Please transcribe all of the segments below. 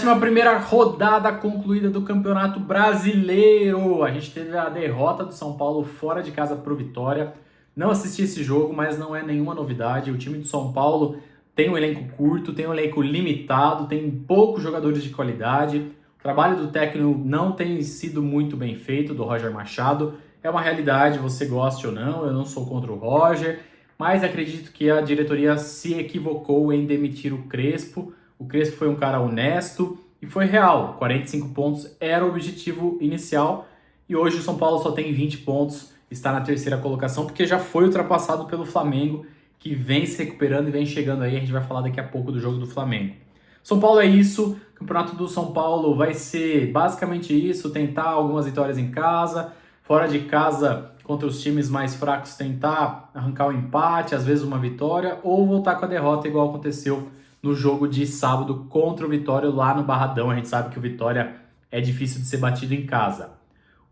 11ª rodada concluída do Campeonato Brasileiro. A gente teve a derrota do São Paulo fora de casa para o Vitória. Não assisti esse jogo, mas não é nenhuma novidade. O time do São Paulo tem um elenco curto, tem um elenco limitado, tem poucos jogadores de qualidade. O trabalho do técnico não tem sido muito bem feito, do Roger Machado. É uma realidade, você goste ou não, eu não sou contra o Roger, mas acredito que a diretoria se equivocou em demitir o Crespo. O Crespo foi um cara honesto e foi real. 45 pontos era o objetivo inicial e hoje o São Paulo só tem 20 pontos, está na terceira colocação porque já foi ultrapassado pelo Flamengo, que vem se recuperando e vem chegando aí. A gente vai falar daqui a pouco do jogo do Flamengo. São Paulo é isso, o campeonato do São Paulo vai ser basicamente isso, tentar algumas vitórias em casa, fora de casa contra os times mais fracos tentar arrancar um empate, às vezes uma vitória, ou voltar com a derrota igual aconteceu no jogo de sábado contra o Vitória lá no Barradão. A gente sabe que o Vitória é difícil de ser batido em casa.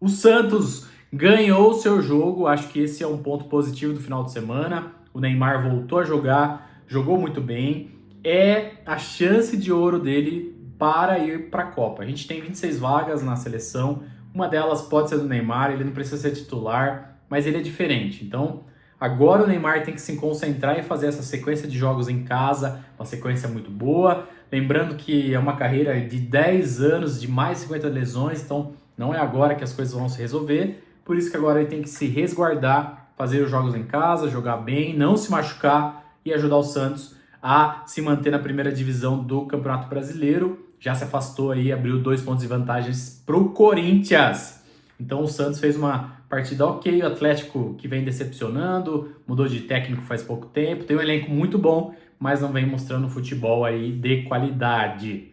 O Santos ganhou o seu jogo, acho que esse é um ponto positivo do final de semana. O Neymar voltou a jogar, jogou muito bem. É a chance de ouro dele para ir para a Copa. A gente tem 26 vagas na seleção, uma delas pode ser do Neymar, ele não precisa ser titular, mas ele é diferente. Então, agora o Neymar tem que se concentrar em fazer essa sequência de jogos em casa, uma sequência muito boa. Lembrando que é uma carreira de 10 anos, de mais de 50 lesões, então não é agora que as coisas vão se resolver. Por isso que agora ele tem que se resguardar, fazer os jogos em casa, jogar bem, não se machucar e ajudar o Santos a se manter na primeira divisão do Campeonato Brasileiro. Já se afastou aí, abriu 2 pontos de vantagens para o Corinthians. Então o Santos fez uma partida ok, o Atlético que vem decepcionando, mudou de técnico faz pouco tempo, tem um elenco muito bom, mas não vem mostrando futebol aí de qualidade.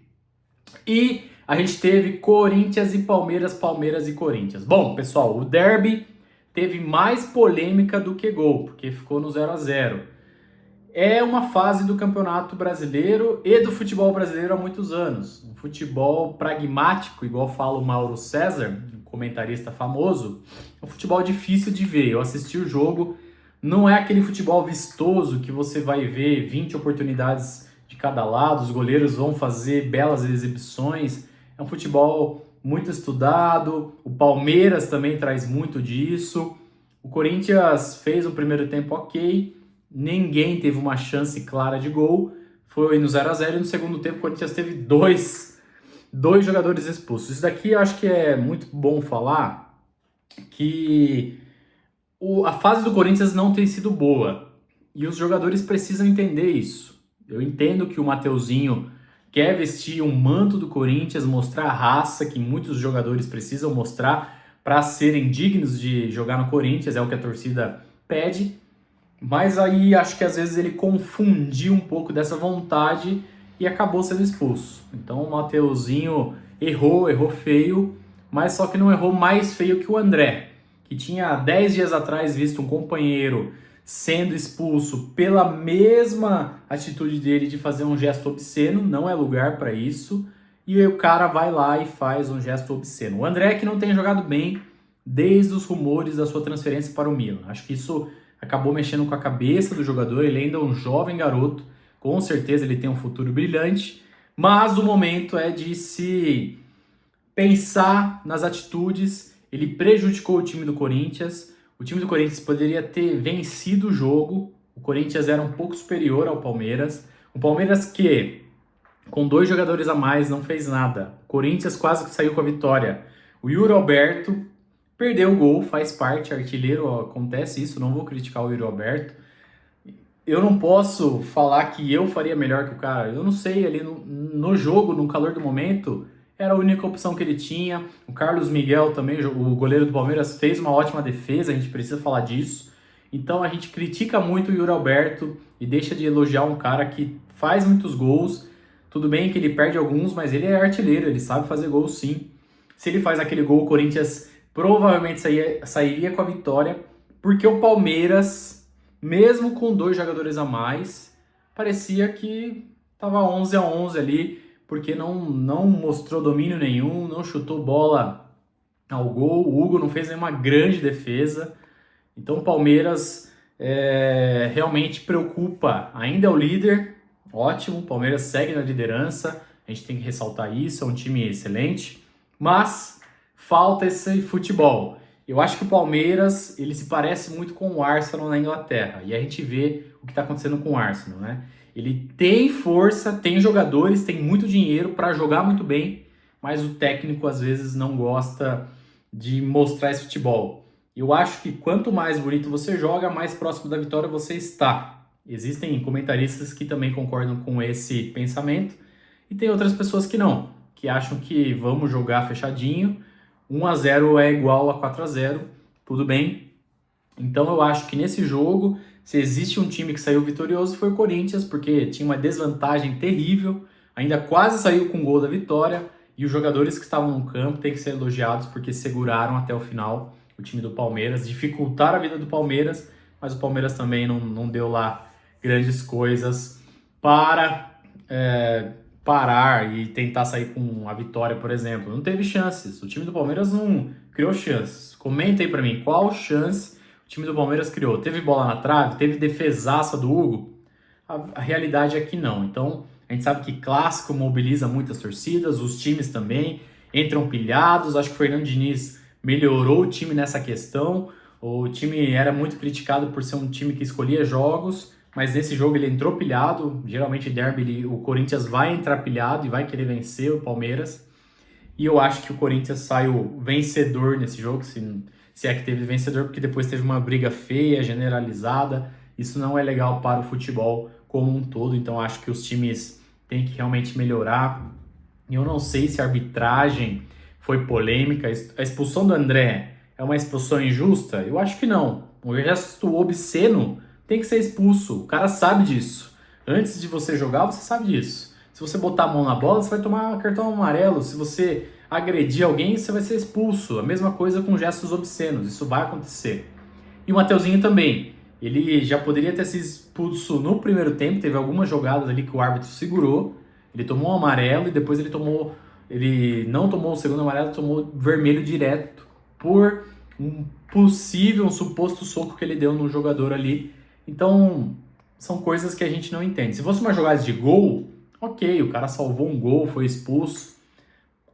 E a gente teve Corinthians e Palmeiras, Palmeiras e Corinthians. Bom, pessoal, o derby teve mais polêmica do que gol, porque ficou no 0-0. É uma fase do Campeonato Brasileiro e do futebol brasileiro há muitos anos. Um futebol pragmático, igual fala o Mauro César, um comentarista famoso, é um futebol difícil de ver. Eu assisti o jogo, não é aquele futebol vistoso que você vai ver 20 oportunidades de cada lado, os goleiros vão fazer belas exibições. É um futebol muito estudado, o Palmeiras também traz muito disso. O Corinthians fez um primeiro tempo ok, ninguém teve uma chance clara de gol, foi no 0-0 e no segundo tempo o Corinthians teve dois jogadores expulsos. Isso daqui eu acho que é muito bom falar, que a fase do Corinthians não tem sido boa e os jogadores precisam entender isso. Eu entendo que o Mateuzinho quer vestir um manto do Corinthians, mostrar a raça que muitos jogadores precisam mostrar para serem dignos de jogar no Corinthians, é o que a torcida pede. Mas aí acho que às vezes ele confundiu um pouco dessa vontade e acabou sendo expulso. Então o Mateuzinho errou feio, mas só que não errou mais feio que o André, que tinha 10 dias atrás visto um companheiro sendo expulso pela mesma atitude dele de fazer um gesto obsceno, não é lugar para isso, e o cara vai lá e faz um gesto obsceno. O André que não tem jogado bem desde os rumores da sua transferência para o Milan. Acho que isso acabou mexendo com a cabeça do jogador, ele ainda é um jovem garoto, com certeza ele tem um futuro brilhante, mas o momento é de se pensar nas atitudes. Ele prejudicou o time do Corinthians, o time do Corinthians poderia ter vencido o jogo, o Corinthians era um pouco superior ao Palmeiras, o Palmeiras que, com 2 jogadores a mais, não fez nada, o Corinthians quase que saiu com a vitória. O Yuri Alberto perdeu o gol, faz parte, artilheiro, acontece isso, não vou criticar o Yuri Alberto. Eu não posso falar que eu faria melhor que o cara, eu não sei, ali no jogo, no calor do momento, era a única opção que ele tinha. O Carlos Miguel também, o goleiro do Palmeiras, fez uma ótima defesa, a gente precisa falar disso. Então a gente critica muito o Yuri Alberto e deixa de elogiar um cara que faz muitos gols. Tudo bem que ele perde alguns, mas ele é artilheiro, ele sabe fazer gols sim. Se ele faz aquele gol, o Corinthians provavelmente sairia com a vitória, porque o Palmeiras, mesmo com 2 jogadores a mais, parecia que estava 11-11 ali, porque não mostrou domínio nenhum, não chutou bola ao gol, o Hugo não fez nenhuma grande defesa. Então o Palmeiras realmente preocupa, ainda é o líder, ótimo, o Palmeiras segue na liderança, a gente tem que ressaltar isso, é um time excelente, mas falta esse futebol. Eu acho que o Palmeiras, ele se parece muito com o Arsenal na Inglaterra, e a gente vê o que está acontecendo com o Arsenal, né? Ele tem força, tem jogadores, tem muito dinheiro para jogar muito bem, mas o técnico às vezes não gosta de mostrar esse futebol. Eu acho que quanto mais bonito você joga, mais próximo da vitória você está. Existem comentaristas que também concordam com esse pensamento, e tem outras pessoas que não, que acham que vamos jogar fechadinho, 1-0 é igual a 4-0, tudo bem. Então eu acho que nesse jogo, se existe um time que saiu vitorioso, foi o Corinthians, porque tinha uma desvantagem terrível, ainda quase saiu com o gol da vitória, e os jogadores que estavam no campo têm que ser elogiados porque seguraram até o final o time do Palmeiras, dificultaram a vida do Palmeiras, mas o Palmeiras também não deu lá grandes coisas para parar e tentar sair com a vitória, por exemplo. Não teve chances, o time do Palmeiras não criou chances. Comenta aí para mim, qual chance o time do Palmeiras criou? Teve bola na trave? Teve defesaça do Hugo? A realidade é que não. Então, a gente sabe que clássico mobiliza muitas torcidas, os times também entram pilhados. Acho que o Fernando Diniz melhorou o time nessa questão. O time era muito criticado por ser um time que escolhia jogos, mas nesse jogo ele entrou pilhado. Geralmente, derby, o Corinthians vai entrar pilhado e vai querer vencer o Palmeiras. E eu acho que o Corinthians saiu vencedor nesse jogo, se é que teve vencedor, porque depois teve uma briga feia, generalizada. Isso não é legal para o futebol como um todo, então acho que os times têm que realmente melhorar. Eu não sei se a arbitragem foi polêmica. A expulsão do André é uma expulsão injusta? Eu acho que não. Um gesto obsceno tem que ser expulso. O cara sabe disso. Antes de você jogar, você sabe disso. Se você botar a mão na bola, você vai tomar cartão amarelo. Se você agredir alguém, você vai ser expulso. A mesma coisa com gestos obscenos. Isso vai acontecer. E o Mateuzinho também. Ele já poderia ter sido expulso no primeiro tempo. Teve algumas jogadas ali que o árbitro segurou. Ele tomou um amarelo e depois ele não tomou o segundo amarelo, tomou vermelho direto por um suposto soco que ele deu no jogador ali. Então, são coisas que a gente não entende. Se fosse uma jogada de gol, ok, o cara salvou um gol, foi expulso.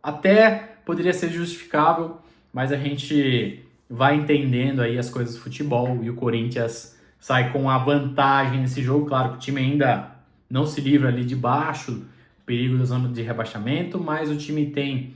Até poderia ser justificável, mas a gente vai entendendo aí as coisas do futebol e o Corinthians sai com a vantagem nesse jogo. Claro que o time ainda não se livra ali de baixo, perigo da zona de rebaixamento, mas o time tem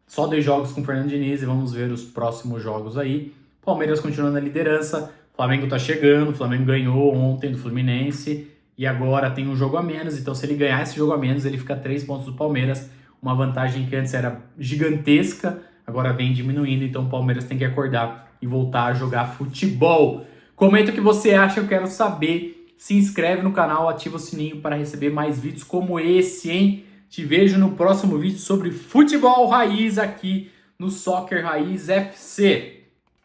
só 2 jogos com o Fernando Diniz e vamos ver os próximos jogos aí. Palmeiras continua na liderança, Flamengo tá chegando, o Flamengo ganhou ontem do Fluminense e agora tem um jogo a menos, então se ele ganhar esse jogo a menos, ele fica 3 pontos do Palmeiras, uma vantagem que antes era gigantesca, agora vem diminuindo, então o Palmeiras tem que acordar e voltar a jogar futebol. Comenta o que você acha, eu quero saber. Se inscreve no canal, ativa o sininho para receber mais vídeos como esse, hein? Te vejo no próximo vídeo sobre futebol raiz aqui no Soccer Raiz FC.